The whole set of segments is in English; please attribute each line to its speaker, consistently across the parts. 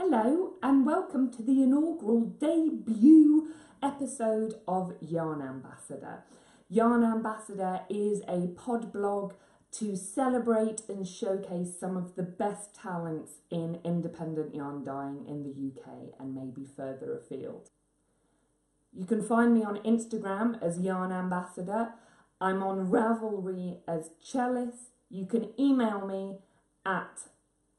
Speaker 1: Hello and welcome to the inaugural debut episode of Yarn Ambassador. Yarn Ambassador is a pod blog to celebrate and showcase some of the best talents in independent yarn dyeing in the UK and maybe further afield. You can find me on Instagram as Yarn Ambassador. I'm on Ravelry as Chellis. You can email me at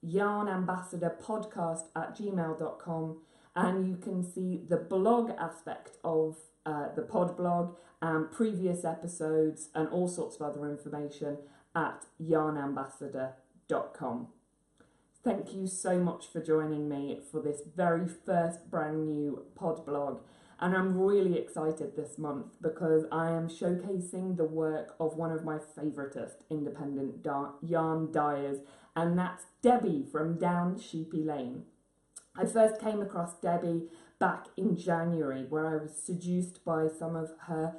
Speaker 1: yarnambassadorpodcast@gmail.com, and you can see the blog aspect of the pod blog and previous episodes and all sorts of other information at yarnambassador.com. Thank you so much for joining me for this very first brand new pod blog, and I'm really excited this month because I am showcasing the work of one of my favouriteest independent yarn dyers, and that's Debbie from Down Sheepy Lane. I first came across Debbie back in January, where I was seduced by some of her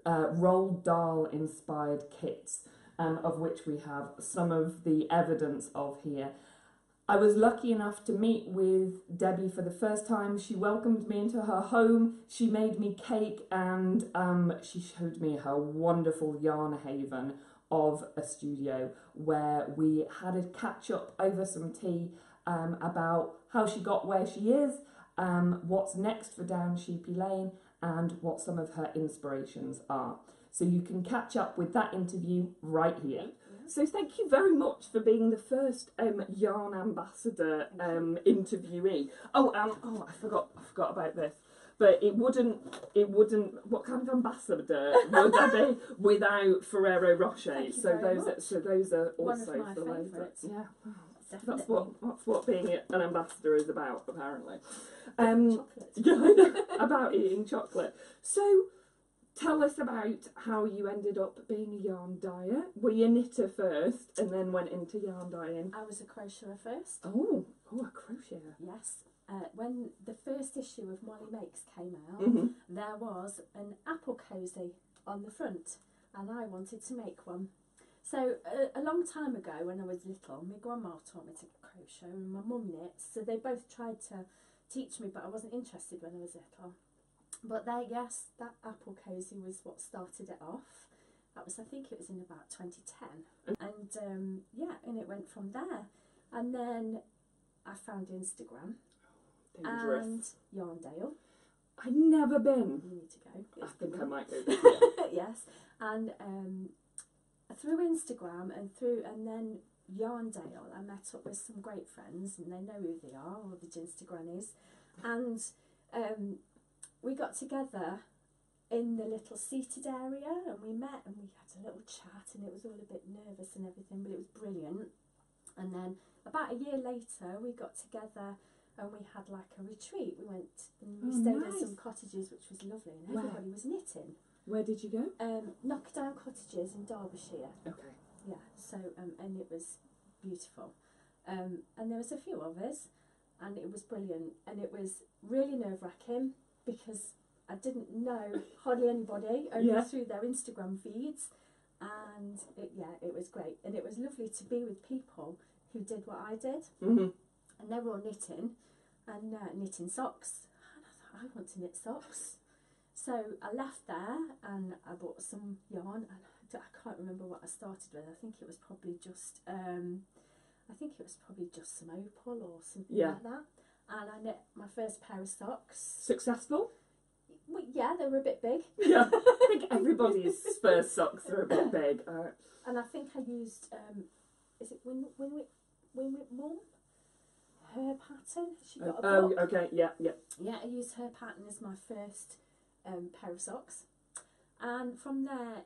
Speaker 1: Roald Dahl inspired kits, of which we have some of the evidence of here. I was lucky enough to meet with Debbie for the first time. She welcomed me into her home, she made me cake, and she showed me her wonderful yarn haven of a studio where we had a catch up over some tea about how she got where she is, what's next for Down Sheepy Lane, and what some of her inspirations are. So you can catch up with that interview right here. So thank you very much for being the first Yarn Ambassador interviewee. I forgot about this. But it wouldn't. What kind of ambassador would I be without Ferrero Rocher? So those are also
Speaker 2: one of my
Speaker 1: the
Speaker 2: favourites.
Speaker 1: Yeah,
Speaker 2: Definitely.
Speaker 1: that's what being an ambassador is about, apparently.
Speaker 2: Chocolate.
Speaker 1: Yeah, I know, about eating chocolate. So tell us about how you ended up being a yarn dyer. Were you a knitter first and then went into yarn dyeing?
Speaker 2: I was a crocheter first.
Speaker 1: Oh, a crocheter.
Speaker 2: Yes. When the first issue of Molly Makes came out, there was an apple cosy on the front, and I wanted to make one. So a long time ago, when I was little, my grandma taught me to crochet and my mum knits, so they both tried to teach me, but I wasn't interested when I was little. But that apple cosy was what started it off. I think it was in about 2010, and and it went from there. And then I found Instagram.
Speaker 1: Dangerous.
Speaker 2: And Yarndale.
Speaker 1: I've never been.
Speaker 2: You need to go.
Speaker 1: I think I might go.
Speaker 2: Yes, and through Instagram and then Yarndale, I met up with some great friends, and they know who they are, all the Ginster grannies, and we got together in the little seated area, and we met and we had a little chat, and it was all a bit nervous and everything, but it was brilliant. And then about a year later, we got together and we had like a retreat. We went and we stayed in some cottages, which was lovely, and everybody was knitting.
Speaker 1: Where did you go?
Speaker 2: Knockdown Cottages in Derbyshire.
Speaker 1: Okay.
Speaker 2: Yeah, so and it was beautiful. And there was a few of us, and it was brilliant, and it was really nerve-wracking because I didn't know hardly anybody, only through their Instagram feeds, and it was great, and it was lovely to be with people who did what I did, and they were all knitting, and knitting socks, and I thought, I want to knit socks. So I left there and I bought some yarn, and I can't remember what I started with. I think it was probably just some opal or something like that. And I knit my first pair of socks.
Speaker 1: Successful?
Speaker 2: Well, yeah, they were a bit big.
Speaker 1: Yeah, I think everybody's first socks are a bit big.
Speaker 2: And I think I used, is it Winwit Mum? Her pattern. She got a book.
Speaker 1: Oh, okay, yeah.
Speaker 2: Yeah, I used her pattern as my first pair of socks. And from there,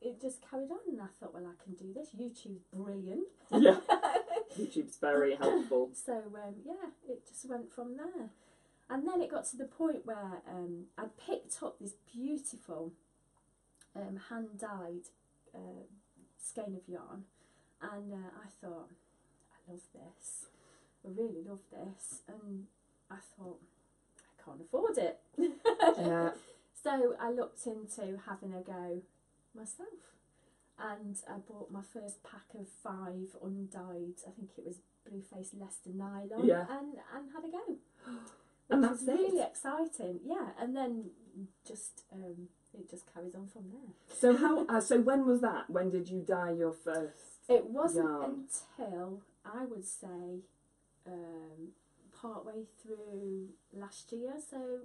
Speaker 2: it just carried on, and I thought, well, I can do this. YouTube's brilliant.
Speaker 1: Yeah, YouTube's very helpful.
Speaker 2: So, it just went from there. And then it got to the point where I'd picked up this beautiful hand-dyed skein of yarn, and I thought, I love this. I really love this. And I thought, I can't afford it.
Speaker 1: Yeah.
Speaker 2: So I looked into having a go myself. and I bought my first pack of 5 undyed, I think it was blue face Leicester nylon,
Speaker 1: Yeah.
Speaker 2: and had a go.
Speaker 1: And
Speaker 2: Which
Speaker 1: that's
Speaker 2: was really
Speaker 1: it.
Speaker 2: exciting, yeah. And then just it just carries on from there.
Speaker 1: So how? So when was that? When did you dye your first?
Speaker 2: It wasn't
Speaker 1: yarn?
Speaker 2: until I would say partway through last year, so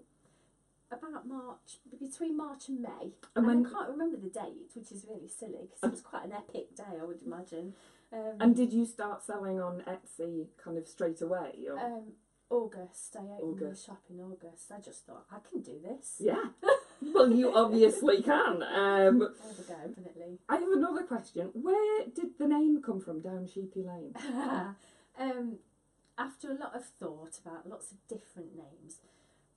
Speaker 2: about March, between March and May.
Speaker 1: And
Speaker 2: And
Speaker 1: when?
Speaker 2: I can't remember the date, which is really silly because it was quite an epic day, I would imagine.
Speaker 1: And did you start selling on Etsy kind of straight away? Or?
Speaker 2: August. I opened the
Speaker 1: August.
Speaker 2: shop in August. I just thought I can do this.
Speaker 1: Yeah. Well, you obviously can.
Speaker 2: There we go, definitely.
Speaker 1: I have another question. Where did the name come from, Down Sheepy Lane?
Speaker 2: After a lot of thought about lots of different names,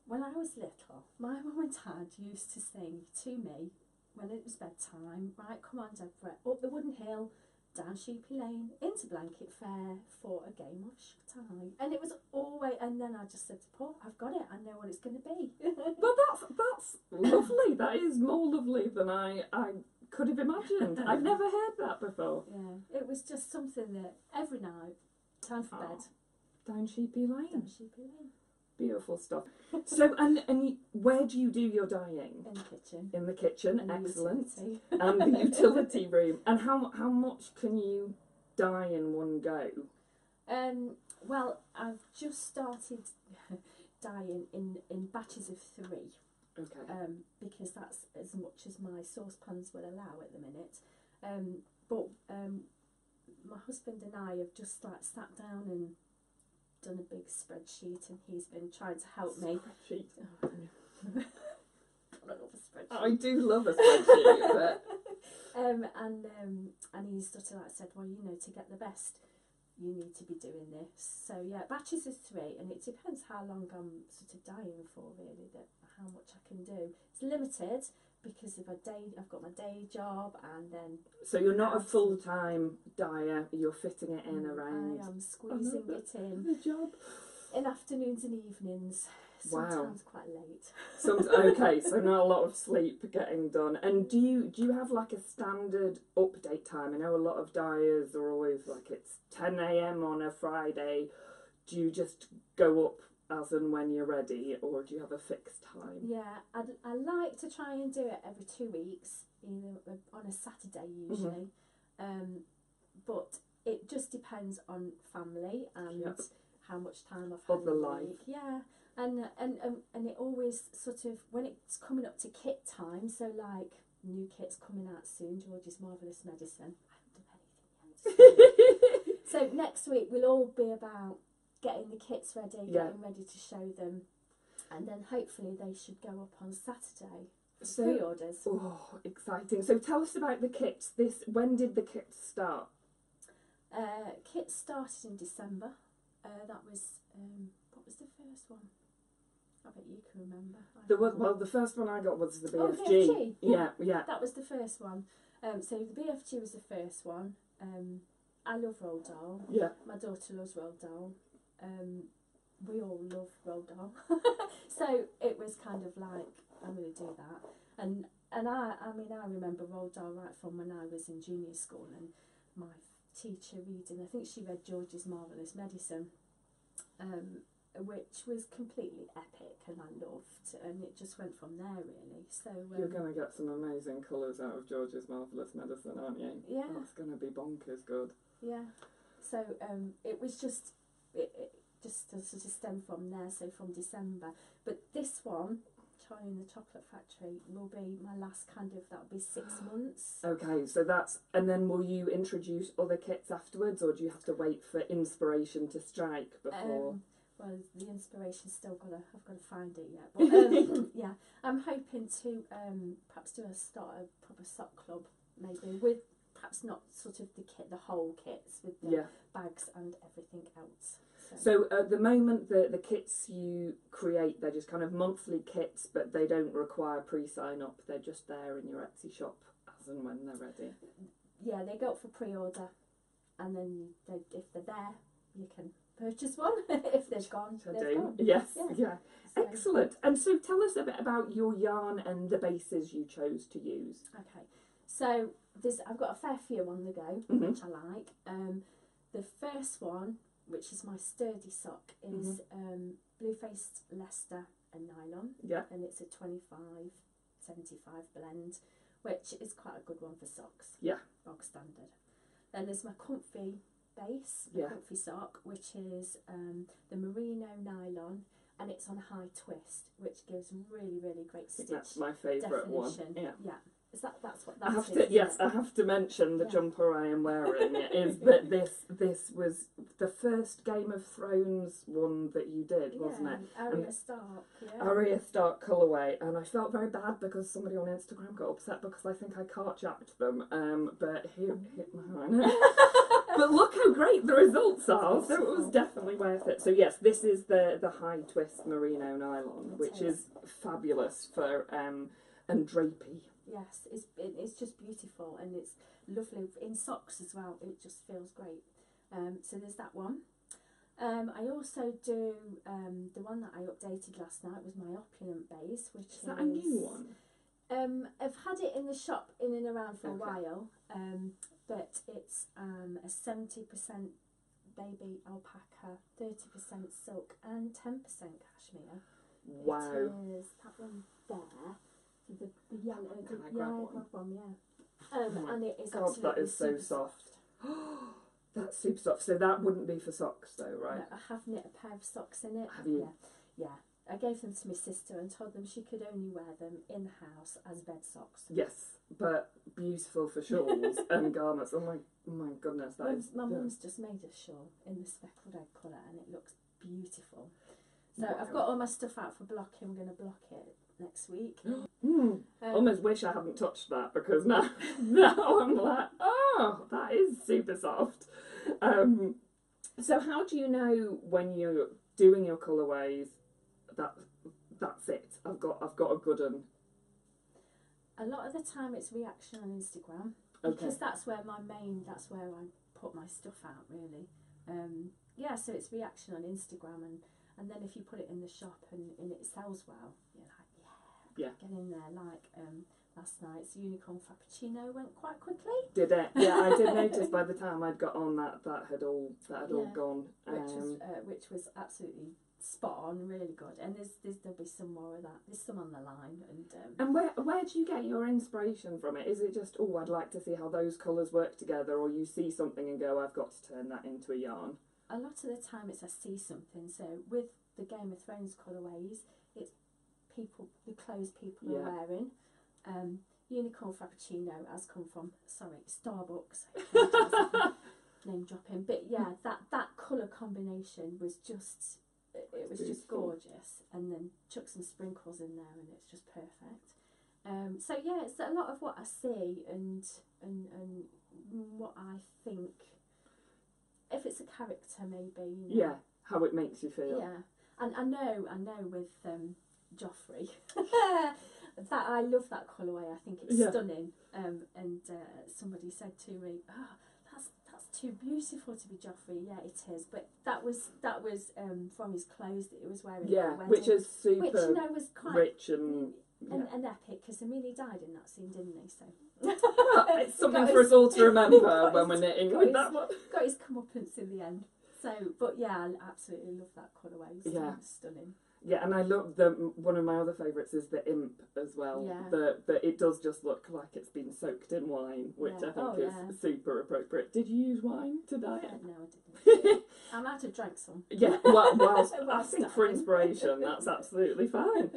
Speaker 2: when I was little, my mum and dad used to sing to me when it was bedtime, right, come on Deborah, up the wooden hill, down Sheepy Lane, into Blanket Fair for a game of shut-eye. And it was always, and then I just said to Paul, I've got it, I know what it's going to be.
Speaker 1: Well, that's lovely. That is more lovely than I could have imagined. I've never heard that before.
Speaker 2: Yeah, it was just something that every night, time for bed,
Speaker 1: Down Sheepy Lane.
Speaker 2: down Sheepy Lane.
Speaker 1: Beautiful stuff. So, and where do you do your dyeing?
Speaker 2: In the kitchen.
Speaker 1: In the kitchen,
Speaker 2: And the
Speaker 1: excellent.
Speaker 2: utility.
Speaker 1: And the utility room. And how much can you dye in one go?
Speaker 2: Well, I've just started dyeing in batches of 3.
Speaker 1: Okay.
Speaker 2: Because that's as much as my saucepans will allow at the minute. But my husband and I have just sat down and done a big spreadsheet, and he's been trying to help me.
Speaker 1: Spreadsheet.
Speaker 2: Oh, I love a spreadsheet.
Speaker 1: I do love a spreadsheet, but
Speaker 2: and he's sort of like said, well, you know, to get the best, you need to be doing this. So yeah, batches of 3, and it depends how long I'm sort of dyeing for, really, how much I can do. It's limited because of I've got my day job, and then.
Speaker 1: So you're not a full-time dyer. You're fitting it in around.
Speaker 2: I am squeezing it in.
Speaker 1: The job.
Speaker 2: In afternoons and evenings. Sometimes quite late.
Speaker 1: Okay, so not a lot of sleep getting done. And do you have like a standard update time? I know a lot of dyers are always like, it's 10 a.m. on a Friday. Do you just go up as and when you're ready, or do you have a fixed time?
Speaker 2: Yeah, I like to try and do it every 2 weeks, either on a Saturday usually. But it just depends on family and how much time I've had in the week. Yeah. And it always sort of, when it's coming up to kit time, so like new kit's coming out soon, George's Marvellous Medicine. I haven't done anything yet. So next week will all be about getting the kits ready, getting ready to show them, and then hopefully they should go up on Saturday for pre-orders.
Speaker 1: Oh, exciting. So tell us about the kits. When did the kits start?
Speaker 2: Kits started in December. That was, what was the first one? I bet you can remember. The
Speaker 1: first one I got was the BFG.
Speaker 2: Oh, BFG.
Speaker 1: Yeah.
Speaker 2: That was the first one. So the BFG was the first one. I love Roald Dahl.
Speaker 1: Yeah.
Speaker 2: My daughter loves Roald Dahl. We all love Roald Dahl. So it was kind of like, I'm going to do that. And I mean, I remember Roald Dahl right from when I was in junior school, and my teacher reading, I think she read George's Marvellous Medicine, which was completely epic, and I loved, and it just went from there, really. So
Speaker 1: you're going to get some amazing colours out of George's Marvellous Medicine, aren't you?
Speaker 2: Yeah.
Speaker 1: That's going to be bonkers good.
Speaker 2: Yeah. So it was just, it just sort of stemmed from there, so from December. But this one, Charlie and the Chocolate Factory, will be my last that'll be 6 months.
Speaker 1: Okay, so and then will you introduce other kits afterwards, or do you have to wait for inspiration to strike before?
Speaker 2: Well, the inspiration's still I've got to find it yet. But yeah, I'm hoping to perhaps start a proper sock club, maybe, with perhaps not sort of the whole kits, with the bags and everything else.
Speaker 1: So at the moment, the kits you create, they're just kind of monthly kits, but they don't require pre-sign up. They're just there in your Etsy shop as and when they're ready.
Speaker 2: Yeah, they go up for pre-order, and then if they're there, you can purchase one. If they're gone, they're gone.
Speaker 1: Yes,
Speaker 2: yeah.
Speaker 1: So. Excellent. And so tell us a bit about your yarn and the bases you chose to use.
Speaker 2: Okay, so I've got a fair few on the go,
Speaker 1: Mhm.
Speaker 2: which I like. The first one, which is my sturdy sock, is blue-faced Leicester and nylon.
Speaker 1: Yeah.
Speaker 2: And it's a 25-75 blend, which is quite a good one for socks.
Speaker 1: Yeah.
Speaker 2: Bog standard. Then there's my comfy base,
Speaker 1: Yeah.
Speaker 2: comfy sock, which is the merino nylon, and it's on high twist, which gives really, really great
Speaker 1: I
Speaker 2: stitch
Speaker 1: think that's my favourite one.
Speaker 2: definition.
Speaker 1: Yeah.
Speaker 2: Is that's what
Speaker 1: I
Speaker 2: that's
Speaker 1: have to, yes, I have to mention the
Speaker 2: Yeah.
Speaker 1: jumper I am wearing is that this was the first Game of Thrones one that you did, wasn't it?
Speaker 2: Arya Stark,
Speaker 1: Arya Stark colourway, and I felt very bad because somebody on Instagram got upset because I think I carjacked them, but hit my But look how great the results are, so it was definitely worth it. So yes, this is the high twist merino nylon, which is fabulous for and drapey.
Speaker 2: Yes, it's just beautiful, and it's lovely in socks as well. It just feels great. So there's that one. I also do the one that I updated last night was my opulent base, which
Speaker 1: Is that a new one?
Speaker 2: I've had it in the shop in and around for a
Speaker 1: Okay.
Speaker 2: while, but it's a 70% baby alpaca, 30% silk, and 10% cashmere.
Speaker 1: Wow.
Speaker 2: It is that one there. The yellow,
Speaker 1: Can I
Speaker 2: yeah,
Speaker 1: grab one?
Speaker 2: grab one, yeah. And it is
Speaker 1: God,
Speaker 2: absolutely
Speaker 1: that is so
Speaker 2: super
Speaker 1: soft. That's super soft. So that wouldn't be for socks though, right?
Speaker 2: No, I have knit a pair of socks in it.
Speaker 1: Have you?
Speaker 2: Yeah. I gave them to my sister and told them she could only wear them in the house as bed socks.
Speaker 1: Yes, but beautiful for shawls and garments. Oh my goodness, that is.
Speaker 2: My mum's just made a shawl in the speckled egg colour, and it looks beautiful. So
Speaker 1: Wow.
Speaker 2: I've got all my stuff out for blocking. I'm going to block it next week.
Speaker 1: Almost wish I hadn't touched that because now I'm like, oh, that is super soft. So how do you know when you're doing your colourways that that's it? I've got a good one.
Speaker 2: A lot of the time it's reaction on Instagram,
Speaker 1: Okay.
Speaker 2: because that's where that's where I put my stuff out really. Yeah, so it's reaction on Instagram, and then if you put it in the shop and it sells well, you're like,
Speaker 1: Yeah.
Speaker 2: get in there. Like last night's unicorn frappuccino went quite quickly.
Speaker 1: Did it? Yeah, I did notice by the time I'd got on that had all gone.
Speaker 2: Which was absolutely spot on, really good. And there'll be some more of that. There's some on the line,
Speaker 1: And where do you get your inspiration from it? Is it just, oh, I'd like to see how those colours work together, or you see something and go, I've got to turn that into a yarn?
Speaker 2: a lot of the time it's I see something. So with the Game of Thrones colourways, it's the clothes people are wearing. Unicorn frappuccino has come from Starbucks. Name dropping, but yeah, that colour combination was just just gorgeous, and then chuck some sprinkles in there and it's just perfect. So yeah, it's a lot of what I see and what I think. If it's a character, maybe. You know.
Speaker 1: Yeah, how it makes you feel.
Speaker 2: Yeah, and I know with Joffrey that I love that colourway. I think it's stunning. And somebody said to me, "Oh, that's too beautiful to be Joffrey." Yeah, it is. But that was from his clothes that he was wearing.
Speaker 1: Yeah, which is super
Speaker 2: which was quite
Speaker 1: rich and
Speaker 2: epic, because I mean he died in that scene, didn't he? So
Speaker 1: well, it's something for us all to remember when we're knitting with that one.
Speaker 2: Got his comeuppance in the end. So, but yeah, I absolutely love that colourway. It's stunning.
Speaker 1: Yeah, and I love one of my other favourites is the imp as well.
Speaker 2: Yeah.
Speaker 1: But it does just look like it's been soaked in wine, which I think is super appropriate. Did you use wine to dye it?
Speaker 2: No, I didn't. I might have drank some.
Speaker 1: Yeah, whilst I
Speaker 2: Whilst
Speaker 1: think for
Speaker 2: dyeing.
Speaker 1: inspiration, that's absolutely fine.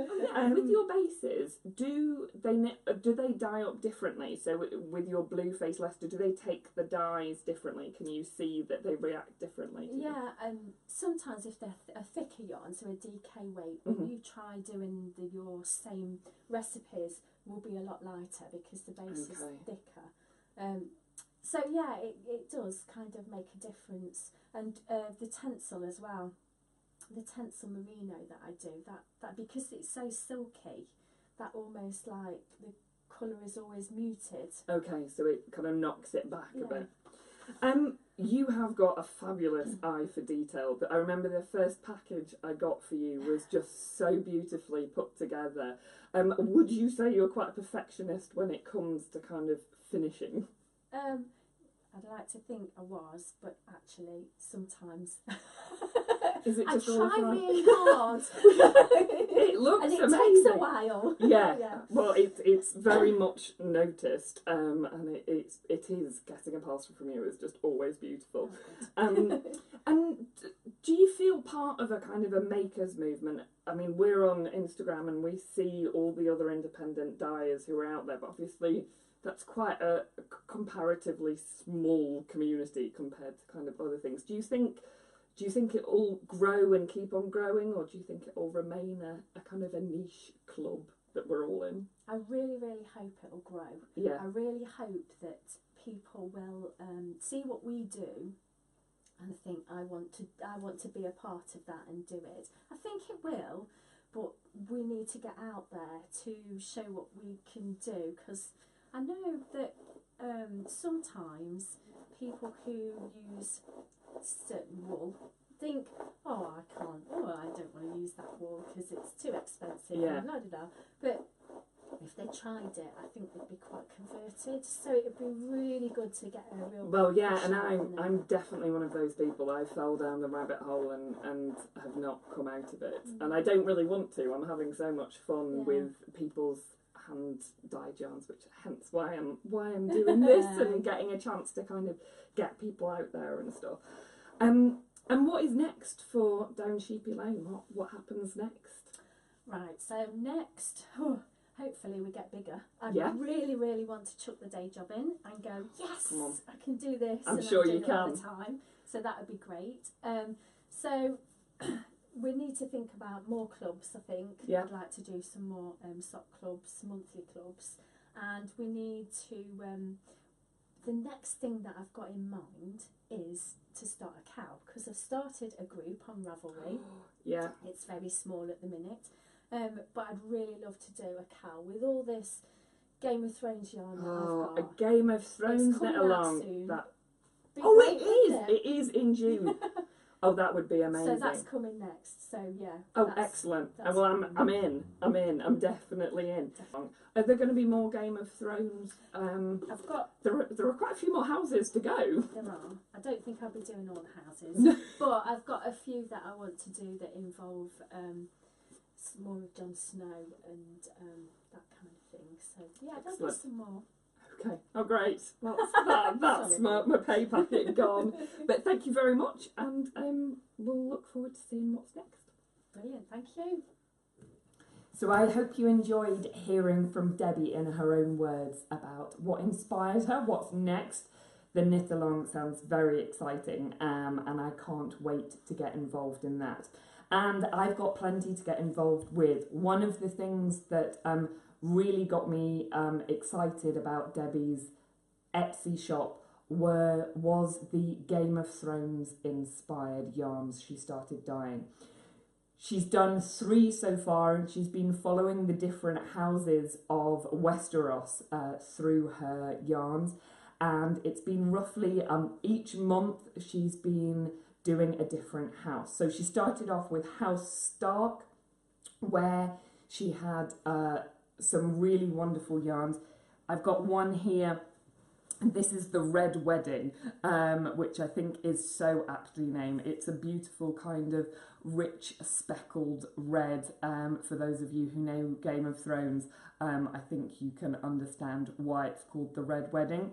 Speaker 1: With your bases, do they dye up differently? So with your blue face Leicester, do they take the dyes differently? Can you see that they react differently?
Speaker 2: Yeah, and sometimes if they're a thicker yarn, so a DK weight, when you try doing your same recipes, will be a lot lighter because the base is thicker. So yeah, it does kind of make a difference. And the tencel as well, the tencel merino that I do, that because it's so silky, that almost like the colour is always muted.
Speaker 1: Okay, so it kind of knocks it back a bit. you have got a fabulous eye for detail. But I remember the first package I got for you was just so beautifully put together. Would you say you're quite a perfectionist when it comes to kind of finishing?
Speaker 2: I'd like to think I was, but actually sometimes
Speaker 1: Is it
Speaker 2: I
Speaker 1: just
Speaker 2: try really hard.
Speaker 1: It looks
Speaker 2: and it
Speaker 1: amazing.
Speaker 2: takes a while.
Speaker 1: Yeah.
Speaker 2: Yeah.
Speaker 1: Well, it's very much noticed, and it is getting a parcel from you is just always beautiful. And do you feel part of a kind of a makers movement? I mean, we're on Instagram and we see all the other independent dyers who are out there, but obviously that's quite a comparatively small community compared to kind of other things. Do you think it'll grow and keep on growing, or do you think it'll remain a kind of a niche club that we're all in?
Speaker 2: I really, really hope it'll grow.
Speaker 1: Yeah.
Speaker 2: I really hope that people will see what we do and think, I want to be a part of that and do it. I think it will, but we need to get out there to show what we can do, because I know that sometimes people who use certain wool think, oh, I can't, oh, I don't want to use that wool because it's too expensive.
Speaker 1: Yeah.
Speaker 2: And blah, blah, blah. But if they tried it, I think they'd be quite converted. So it'd be really good to get a real.
Speaker 1: Well, yeah, and I'm definitely one of those people. I fell down the rabbit hole and have not come out of it, and I don't really want to. I'm having so much fun with people's hand dyed yarns, which hence why I'm doing this and getting a chance to kind of get people out there and stuff. And what is next for Down Sheepy Lane? What happens next?
Speaker 2: Right, so next, hopefully we get bigger. I really, really want to chuck the day job in and go, yes, I can do this.
Speaker 1: I'm
Speaker 2: and
Speaker 1: sure
Speaker 2: I'm doing
Speaker 1: you
Speaker 2: it all
Speaker 1: can.
Speaker 2: the time. So that would be great. So we need to think about more clubs, I think.
Speaker 1: Yeah.
Speaker 2: I'd like to do some more sock clubs, monthly clubs. And we need to, the next thing that I've got in mind is to start a cow, because I've started a group on Ravelry.
Speaker 1: Yeah.
Speaker 2: It's very small at the minute. But I'd really love to do a cow with all this Game of Thrones yarn that I've got.
Speaker 1: A Game of Thrones
Speaker 2: It's coming
Speaker 1: knit
Speaker 2: out
Speaker 1: along.
Speaker 2: soon.
Speaker 1: That.
Speaker 2: Be
Speaker 1: Oh,
Speaker 2: great,
Speaker 1: it
Speaker 2: wouldn't
Speaker 1: is. It is in June. Oh, that would be amazing.
Speaker 2: So that's coming next. So yeah.
Speaker 1: Oh, excellent. Well, I'm in. I'm definitely in. Are there going to be more Game of Thrones?
Speaker 2: I've got.
Speaker 1: There are quite a few more houses to go.
Speaker 2: There are. I don't think I'll be doing all the houses, but I've got a few that I want to do that involve more of Jon Snow and that kind of thing. So yeah, there'll be some more.
Speaker 1: Okay. Oh, great. That's my pay packet gone. But thank you very much, and we'll look forward to seeing what's next.
Speaker 2: Brilliant. Thank you.
Speaker 1: So I hope you enjoyed hearing from Debbie in her own words about what inspired her, what's next. The knit along sounds very exciting, and I can't wait to get involved in that. And I've got plenty to get involved with. One of the things that really got me excited about Debbie's Etsy shop was the Game of Thrones inspired yarns she started dyeing. She's done 3 so far, and she's been following the different houses of Westeros through her yarns, and it's been roughly each month she's been doing a different house. So she started off with House Stark, where she had some really wonderful yarns. I've got one here, and this is the Red Wedding, which I think is so aptly named. It's a beautiful kind of rich speckled red. For those of you who know Game of Thrones, I think you can understand why it's called the Red Wedding.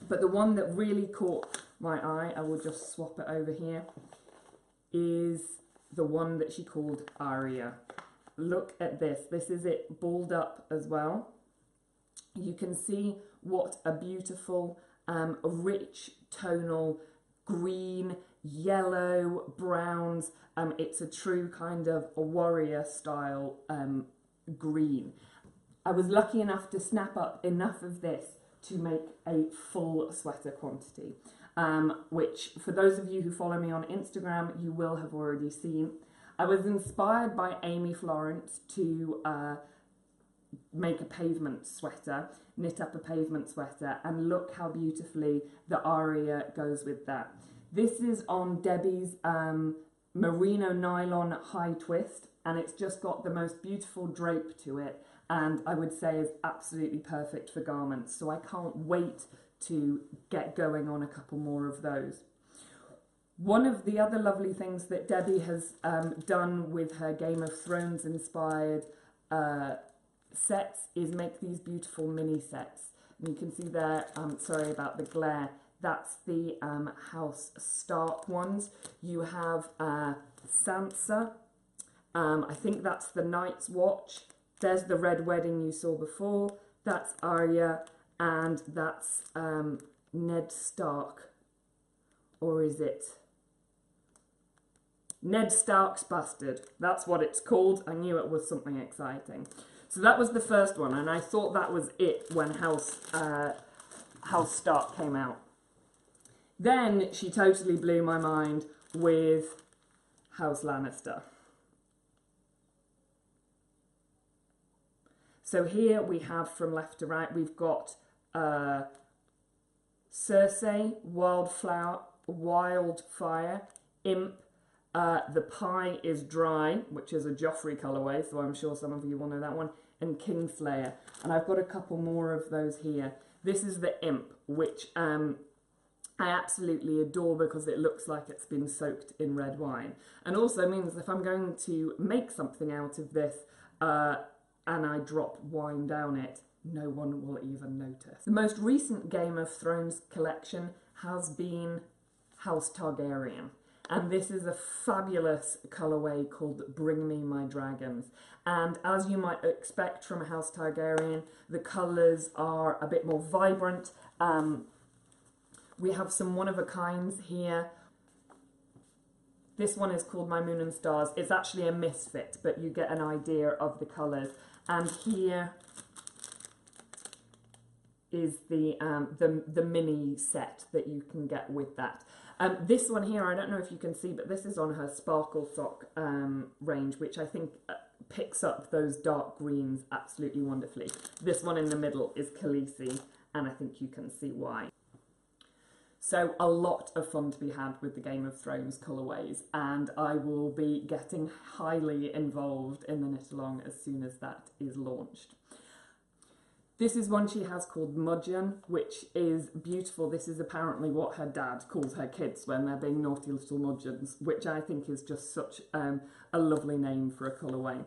Speaker 1: But the one that really caught my eye, I will just swap it over here, is the one that she called Arya. Look at this. This is it balled up as well. You can see what a beautiful, rich tonal green, yellow, browns. It's a true kind of a warrior style green. I was lucky enough to snap up enough of this to make a full sweater quantity, which for those of you who follow me on Instagram, you will have already seen. I was inspired by Amy Florence to make a pavement sweater, knit up a pavement sweater, and look how beautifully the aria goes with that. This is on Debbie's merino nylon high twist, and it's just got the most beautiful drape to it, and I would say is absolutely perfect for garments. So I can't wait to get going on a couple more of those. One of the other lovely things that Debbie has done with her Game of Thrones inspired sets is make these beautiful mini sets. And you can see there, sorry about the glare, that's the House Stark ones. You have Sansa, I think that's the Night's Watch. There's the Red Wedding you saw before, that's Arya, and that's Ned Stark, or is it? Ned Stark's Bastard, that's what it's called. I knew it was something exciting. So that was the first one, and I thought that was it when House Stark came out. Then she totally blew my mind with House Lannister. So here we have, from left to right, we've got Cersei, Wildfire, Imp, the Pie is Dry, which is a Joffrey colourway, so I'm sure some of you will know that one, and Kingslayer. And I've got a couple more of those here. This is the Imp, which I absolutely adore because it looks like it's been soaked in red wine. And also means if I'm going to make something out of this and I drop wine down it, no one will even notice. The most recent Game of Thrones collection has been House Targaryen. And this is a fabulous colourway called Bring Me My Dragons. And as you might expect from House Targaryen, the colours are a bit more vibrant. We have some one-of-a-kinds here. This one is called My Moon and Stars. It's actually a misfit, but you get an idea of the colours. And here is the mini set that you can get with that. This one here, I don't know if you can see, but this is on her Sparkle Sock range, which I think picks up those dark greens absolutely wonderfully. This one in the middle is Khaleesi, and I think you can see why. So a lot of fun to be had with the Game of Thrones colourways, and I will be getting highly involved in the knit along as soon as that is launched. This is one she has called Mudgeon, which is beautiful. This is apparently what her dad calls her kids when they're being naughty little mudgeons, which I think is just such a lovely name for a colourway.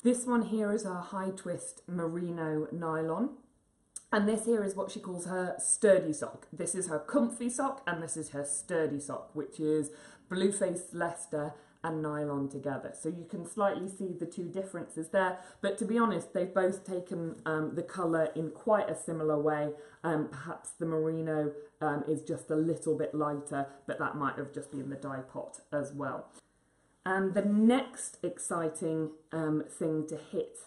Speaker 1: This one here is a high twist merino nylon. And this here is what she calls her sturdy sock. This is her comfy sock, and this is her sturdy sock, which is Blueface Leicester and nylon together. So you can slightly see the two differences there, but to be honest, they've both taken the colour in quite a similar way. Perhaps the merino is just a little bit lighter, but that might have just been the dye pot as well. And the next exciting thing to hit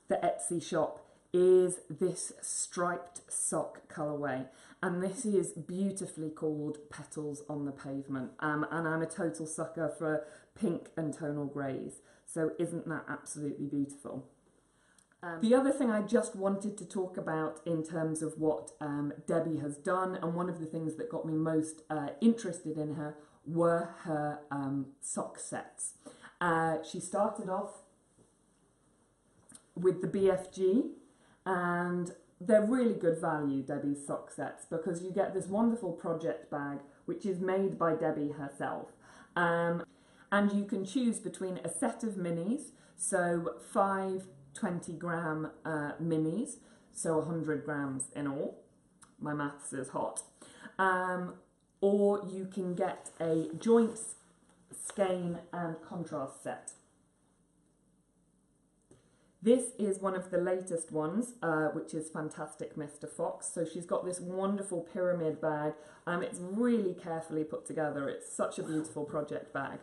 Speaker 1: the Etsy shop is this striped sock colourway, and this is beautifully called Petals on the Pavement, and I'm a total sucker for pink and tonal greys, so isn't that absolutely beautiful? The other thing I just wanted to talk about in terms of what Debbie has done, and one of the things that got me most interested in her, were her sock sets. She started off with the BFG, and they're really good value, Debbie's sock sets, because you get this wonderful project bag which is made by Debbie herself, and you can choose between a set of minis, so 5 20-gram minis, so 100 grams in all, my maths is hot, or you can get a joint skein and contrast set. This is one of the latest ones, which is Fantastic Mr. Fox. So she's got this wonderful pyramid bag. It's really carefully put together. It's such a beautiful project bag.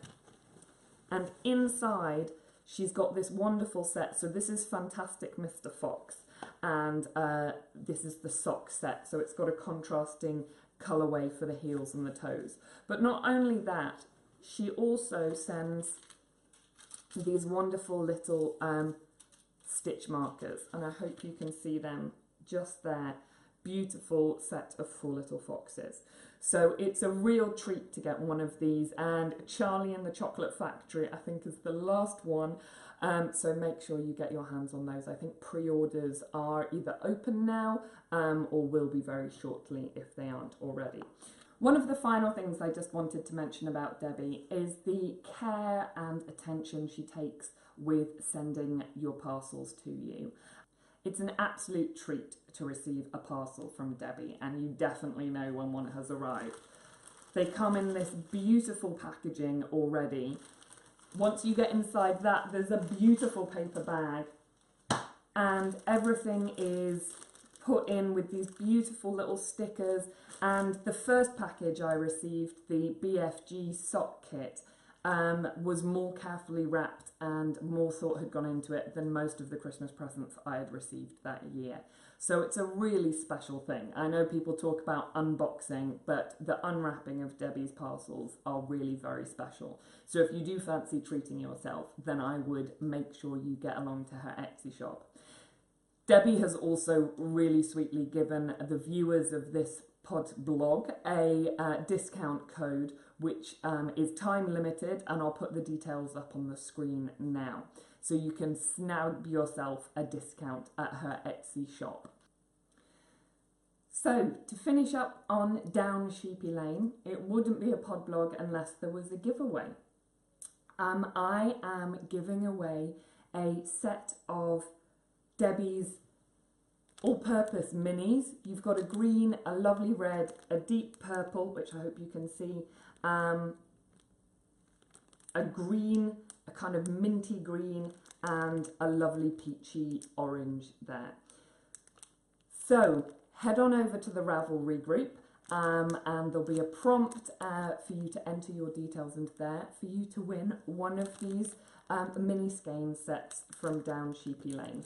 Speaker 1: And inside, she's got this wonderful set. So this is Fantastic Mr. Fox. And this is the sock set. So it's got a contrasting colourway for the heels and the toes. But not only that, she also sends these wonderful little stitch markers, and I hope you can see them just there. Beautiful set of 4 little foxes. So it's a real treat to get one of these, and Charlie and the Chocolate Factory I think is the last one, so make sure you get your hands on those. I think pre-orders are either open now or will be very shortly if they aren't already. One of the final things I just wanted to mention about Debbie is the care and attention she takes with sending your parcels to you. It's an absolute treat to receive a parcel from Debbie, and you definitely know when one has arrived. They come in this beautiful packaging already. Once you get inside that, there's a beautiful paper bag, and everything is put in with these beautiful little stickers. And the first package I received, the BFG sock kit, was more carefully wrapped and more thought had gone into it than most of the Christmas presents I had received that year. So it's a really special thing. I know people talk about unboxing, but the unwrapping of Debbie's parcels are really very special. So if you do fancy treating yourself, then I would make sure you get along to her Etsy shop. Debbie has also really sweetly given the viewers of this pod blog a discount code, which is time limited, and I'll put the details up on the screen now. So you can snag yourself a discount at her Etsy shop. So to finish up on Down Sheepy Lane, it wouldn't be a pod blog unless there was a giveaway. I am giving away a set of Debbie's all-purpose minis. You've got a green, a lovely red, a deep purple, which I hope you can see, a green, a kind of minty green, and a lovely peachy orange there. So head on over to the Ravelry group, and there'll be a prompt for you to enter your details into there for you to win one of these mini skein sets from Down Sheepy Lane.